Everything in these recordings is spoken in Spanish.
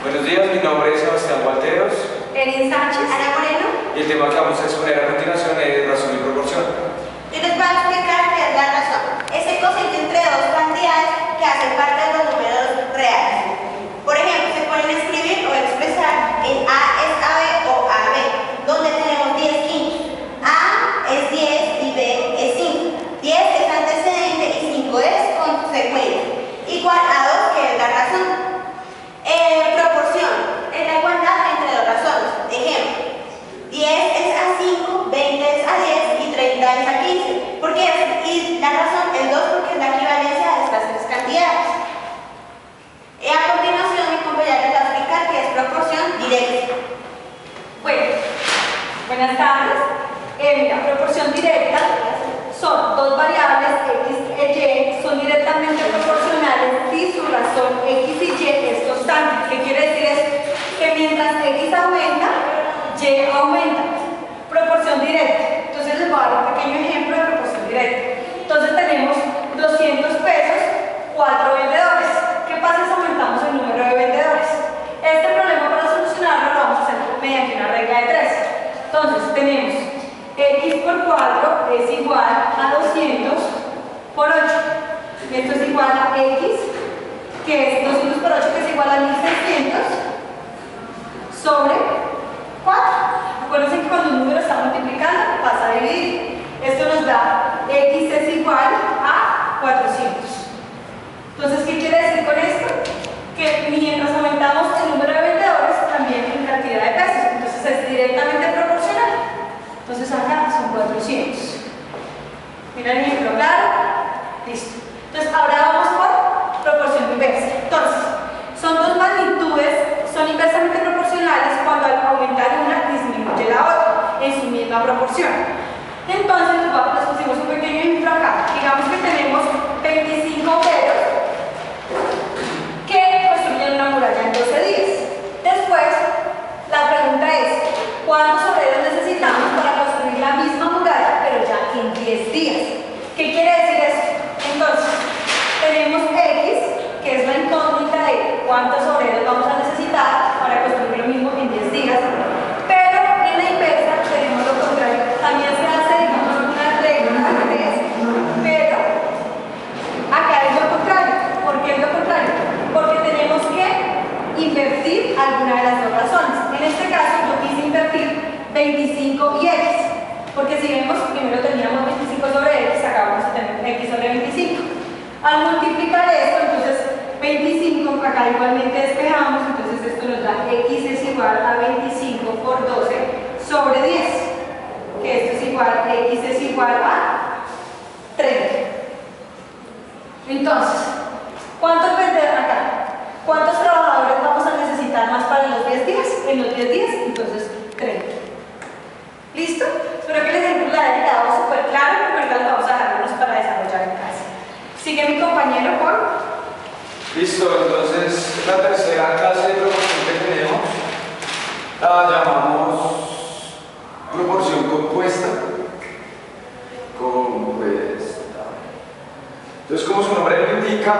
Buenos días, mi nombre es Sebastián Gualteros. Erin Sánchez. Ana Moreno. Y el tema que vamos a exponer a continuación es razón y proporción. Yo les voy a explicar qué es la razón. Es el cociente entre dos cantidades que hacen parte de los números reales. Por ejemplo, se pueden escribir o expresar en A es AB o AB, donde tenemos 10 quintos. A es 10 y B es 5. 10 es antecedente y 5 es consecuencia. Igual a 2, que es la razón. Proporción es la igualdad entre dos razones. Ejemplo, 10 es a 5, 20 es a 10 y 30 es a 15. ¿Por qué? Y la razón es 2 porque es la equivalencia de estas tres cantidades. A continuación, mi compañera les va a explicar qué es proporción directa. Bueno, buenas tardes. Mira, proporción directa son dos variables x e y, son directamente proporcionales si su razón x y y es constante. ¿Qué quiere decir eso? Que mientras x aumenta, y aumenta. Proporción directa. Entonces les voy a dar un pequeño ejemplo de proporción directa. Entonces tenemos 200 pesos, 4 vendedores. ¿Qué pasa si aumentamos el número de vendedores? Este problema, para solucionarlo, lo vamos a hacer mediante una regla de 3. Entonces tenemos x por 4 es igual a 200 por 8. Esto es igual a x, que es 200 por 8, que es igual a 1600 sobre 4. Acuérdense que cuando un número está multiplicando, pasa a dividir. Esto nos da x es igual a 400. Entonces, ¿qué quiere decir con esto? Que mientras aumentamos el número de vendedores, también en cantidad de pesos. Entonces, es directamente proporcional. Entonces, acá son 400. Mira el ejemplo claro. Listo. Entonces, ahora vamos por proporción inversa. Entonces, son dos magnitudes, son inversamente proporcionales cuando al aumentar una disminuye la otra en su misma proporción. Entonces, les pusimos un pequeño ejemplo acá. Digamos que tenemos 25 obreros que construyen una muralla en 12 días. Después, la pregunta es, ¿cuántos obreros necesitamos para construir la misma muralla, pero ya en 10 días? ¿Qué quiere decir eso? Entonces, tenemos x, que es la incógnita de cuántos obreros vamos a necesitar para construir lo mismo en 10 días, pero en la inversa tenemos lo contrario. También se hace, digamos, una regla de esto, pero acá es lo contrario. ¿Por qué es lo contrario? Porque tenemos que invertir alguna de las dos razones. En este caso, yo quise invertir 25 y x, porque si vemos, primero teníamos 25 sobre x, acá vamos a tener x sobre 25. Al multiplicar esto, entonces 25, acá igualmente despejamos, entonces esto nos da x es igual a 25 por 12 sobre 10, que esto es igual, x es igual a 30. Entonces, ¿cuántos vendedores acá? ¿Cuántos trabajadores vamos a necesitar más para los 10 días? En los 10 días, entonces 30. ¿Listo? Espero que el ejemplo le haya quedado súper claro, porque ahorita lo vamos a dejarnos para desarrollar en casa. Sigue mi compañero Juan. Listo, entonces la tercera clase de proporción que tenemos la llamamos proporción compuesta. Entonces, como su nombre lo indica,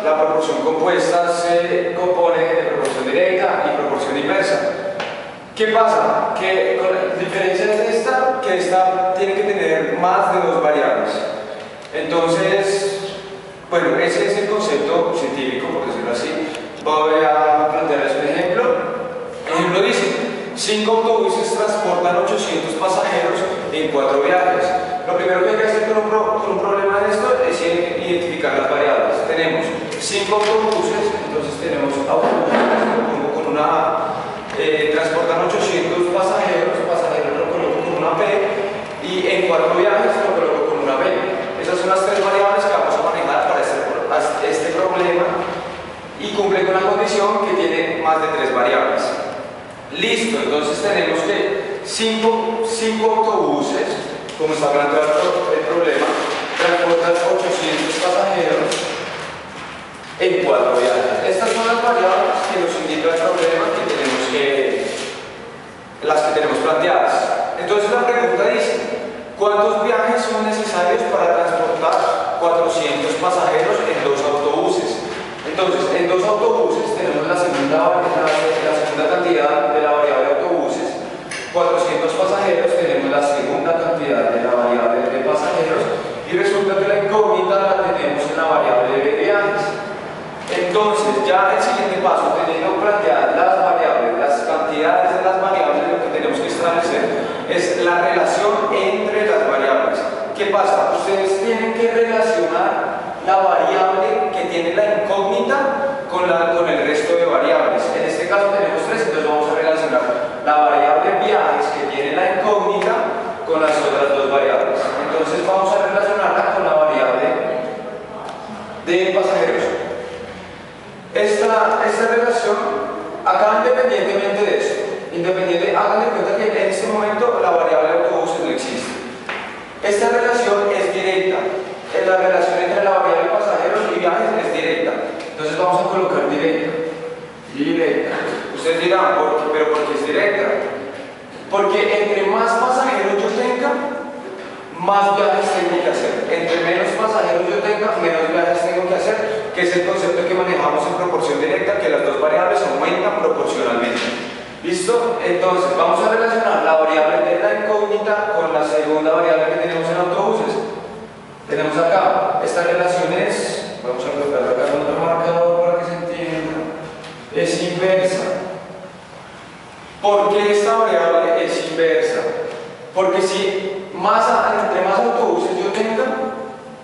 la proporción compuesta se compone de proporción directa y proporción inversa. ¿Qué pasa? Que con la diferencia de esta, que esta tiene que tener más de dos variables. Entonces, bueno, ese es el concepto científico, por decirlo así. Voy a plantearles un ejemplo. El ejemplo dice, 5 autobuses transportan 800 pasajeros en 4 viajes. Lo primero que hay que hacer con un problema de esto es identificar las variables. Tenemos 5 autobuses, entonces tenemos autobuses, lo pongo con una transportan 800 pasajeros lo coloco con una P, y en 4 viajes lo coloco con una B. Esas son las 3 variables que vamos a manejar para este problema, y cumple con la condición que tiene más de 3 variables. Listo, entonces tenemos que 5 autobuses, como está planteado el problema, transportan 800 pasajeros en 4 viajes. Estas son las variables que nos indica el problema las que tenemos planteadas. Entonces la pregunta dice, ¿cuántos viajes son necesarios para transportar 400 pasajeros en 2 autobuses? Entonces, en 2 autobuses tenemos la segunda variable que relacionar la variable que tiene la incógnita con el resto de variables. En este caso tenemos 3, entonces vamos a relacionar la variable viajes que tiene la incógnita con las otras dos variables. Entonces vamos a relacionarla con la variable de pasajeros. Esta relación, acá independientemente de eso, hagan de cuenta que en este momento la variable de autobuses no existe. Esta relación es directa. La relación entre la variable pasajeros y viajes es directa. Entonces vamos a colocar directa. Directa. Ustedes dirán, ¿pero por qué es directa? Porque entre más pasajeros yo tenga, más viajes tengo que hacer. Entre menos pasajeros yo tenga, menos viajes tengo que hacer, que es el concepto que manejamos en proporción directa, que las dos variables aumentan proporcionalmente. ¿Listo? Entonces, vamos a relacionar la variable de la incógnita con la segunda variable que tenemos en autobuses. Tenemos acá, esta relación es, vamos a colocarla acá con otro marcador para que se entienda, es inversa. ¿Por qué esta variable es inversa? Porque si entre más autobuses yo tenga,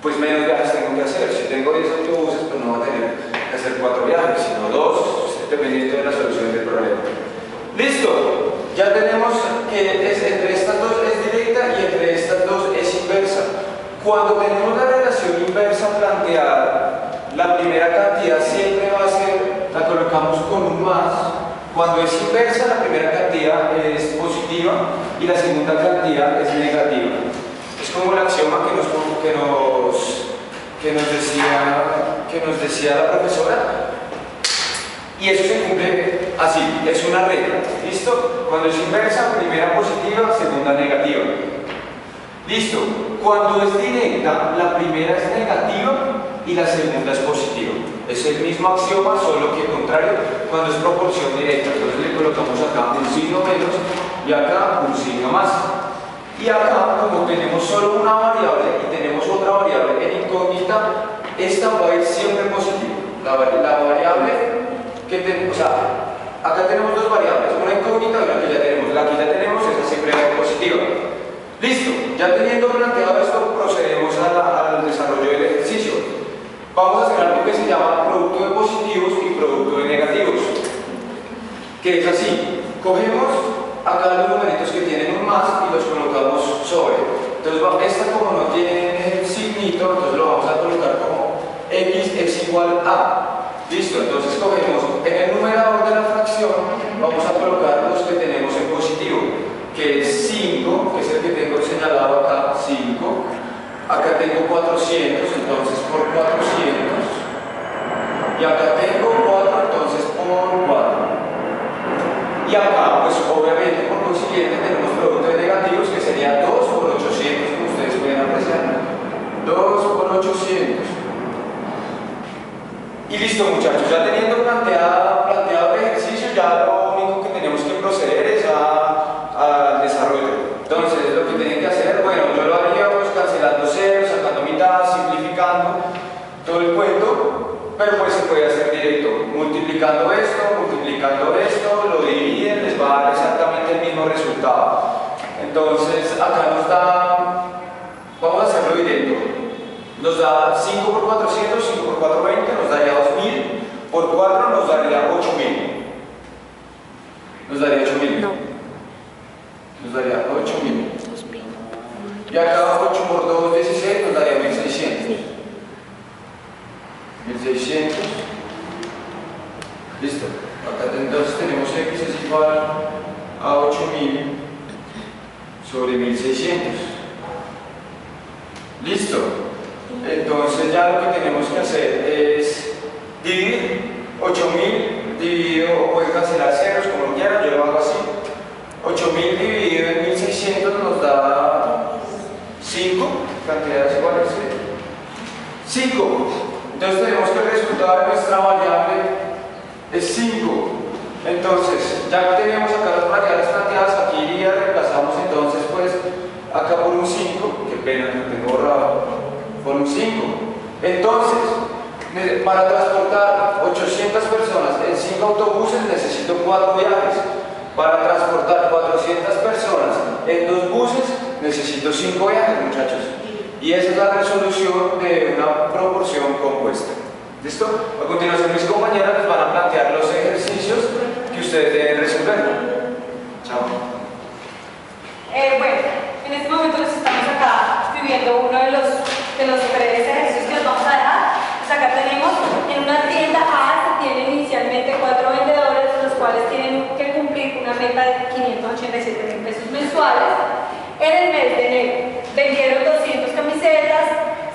pues menos viajes tengo que hacer. Si tengo 10 autobuses, pues no voy a tener que hacer 4 viajes, sino 2, dependiendo de la solución del problema. Listo, ya tenemos que entre estas dos es directa y entre estas dos es inversa. Cuando tenemos la relación inversa planteada, la primera cantidad siempre va a ser, la colocamos con un más. Cuando es inversa, la primera cantidad es positiva y la segunda cantidad es negativa. Es como el axioma que nos decía la profesora. Y eso se cumple así, es una regla. ¿Listo? Cuando es inversa, primera positiva, segunda negativa. ¿Listo? Cuando es directa, la primera es negativa y la segunda es positiva. Es el mismo axioma, solo que contrario, cuando es proporción directa. Entonces le colocamos acá un signo menos y acá un signo más. Y acá, como tenemos solo una variable y tenemos otra variable en incógnita, esta va a ir siempre positiva. La variable que tenemos, o sea, acá tenemos dos variables, una incógnita y una que ya tenemos. La que ya tenemos, esa siempre va a ser positiva. Listo, ya teniendo planteado esto, procedemos al desarrollo del ejercicio. Vamos a hacer algo que se llama producto de positivos y producto de negativos, que es así: cogemos acá los numeritos que tienen un más y los colocamos sobre. Entonces esta, como no tiene signito, entonces lo vamos a colocar como x es igual a. Listo, entonces cogemos en el numerador de la fracción, vamos a colocar los que tenemos en positivo, que es 5, que es el que tengo señalado acá, 5. Acá tengo 400, entonces por 400. Y acá tengo 4, entonces por 4. Y acá, pues obviamente, por consiguiente, tenemos producto de negativos, que sería 2 por 800, como ustedes pueden apreciar. 2 por 800. Y listo, muchachos, ya teniendo planteado el ejercicio, ya lo único que tenemos que proceder es al desarrollo. Entonces, lo que tienen que hacer, bueno, yo lo haría pues cancelando ceros, sacando mitad, simplificando todo el cuento, pero pues se puede hacer directo, multiplicando esto, lo dividen, les va a dar exactamente el mismo resultado. Entonces, acá nos da, vamos a hacerlo directo. Nos da 5 por 400, 5 por 420, nos daría 2000, por 4 nos daría 8000. Nos daría 8000. No. Nos daría 8000. Y acá 8 por 2, 16, nos daría 1600. 1600. Listo. Acá entonces tenemos x es igual a 8000 sobre 1600. Listo. Entonces ya lo que tenemos que hacer es dividir 8000 dividido, o pueden cancelar ceros como quieran, yo lo hago así. 8000 dividido en 1600 nos da 5 cantidades iguales, 5. Entonces tenemos que el resultado de nuestra variable es 5. Entonces, ya que tenemos acá las variables planteadas, aquí ya reemplazamos entonces pues acá por un 5, que pena, lo tengo borrado, por un 5. Entonces, para transportar 800 personas en 5 autobuses necesito 4 viajes. Para transportar 400 personas en 2 buses necesito 5 viajes, muchachos. Y esa es la resolución de una proporción compuesta. ¿Listo? A continuación mis compañeras les van a plantear los ejercicios que ustedes deben resolver. Chao. Bueno, en este momento les estamos acá escribiendo uno de los 3 ejercicios que les vamos a dejar. Pues acá tenemos en una tienda A se tienen inicialmente 4 vendedores, los cuales tienen que cumplir una meta de 587.000 pesos mensuales. En el mes de enero vendieron 200 camisetas,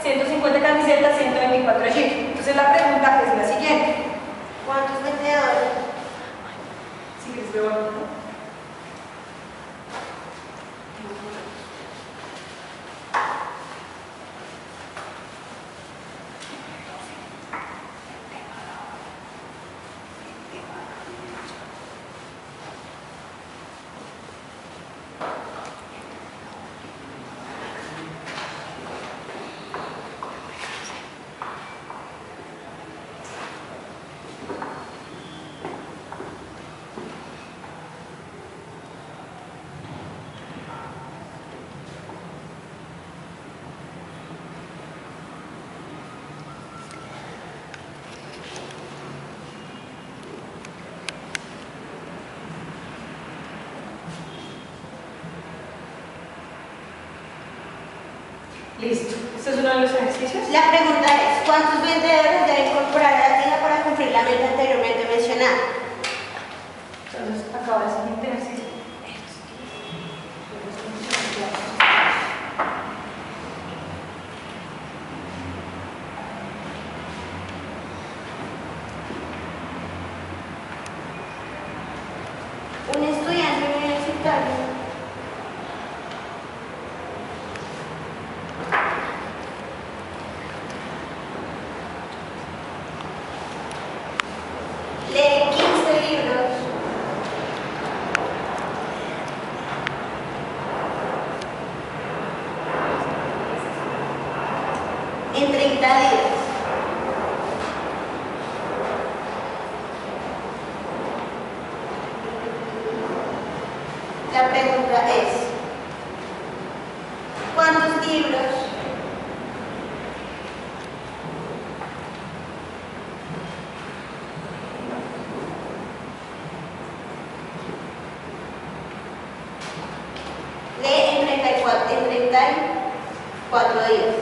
150 camisetas, 124 jeans. Entonces la pregunta es la siguiente. ¿Cuántos vendedores? Si quieres veo algo, ¿no? Listo. ¿Este es uno de los ejercicios? La pregunta es, ¿cuántos vendedores debe incorporar a la tienda para cumplir la meta anteriormente mencionada? Entonces, acaba el siguiente ejercicio. Un estudiante universitario lee 15 libros en 30 días. La pregunta es, ¿cuántos libros lee en 34 días?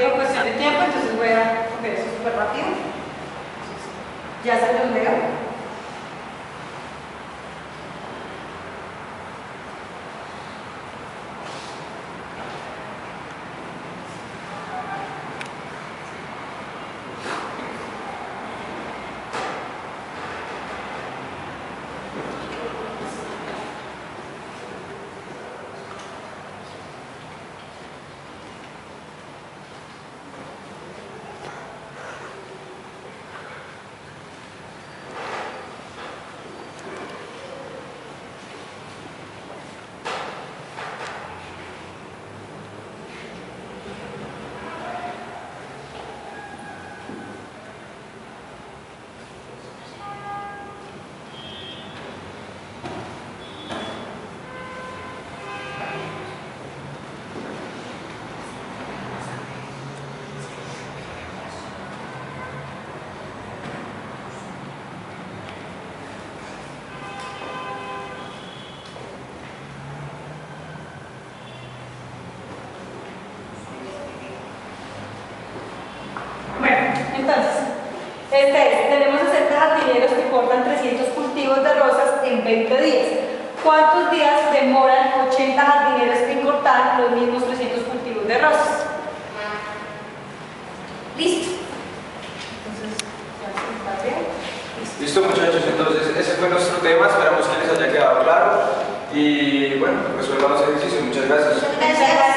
Por cuestión de tiempo, entonces voy a coger eso súper rápido. Ya se los leo. Entonces, tenemos 60 jardineros que cortan 300 cultivos de rosas en 20 días. ¿Cuántos días demoran 80 jardineros en cortar los mismos 300 cultivos de rosas? Listo. Entonces, ¿está bien? Listo muchachos, entonces ese fue nuestro tema, esperamos que les haya quedado claro y bueno, resuelvan los ejercicios, muchas gracias. Gracias.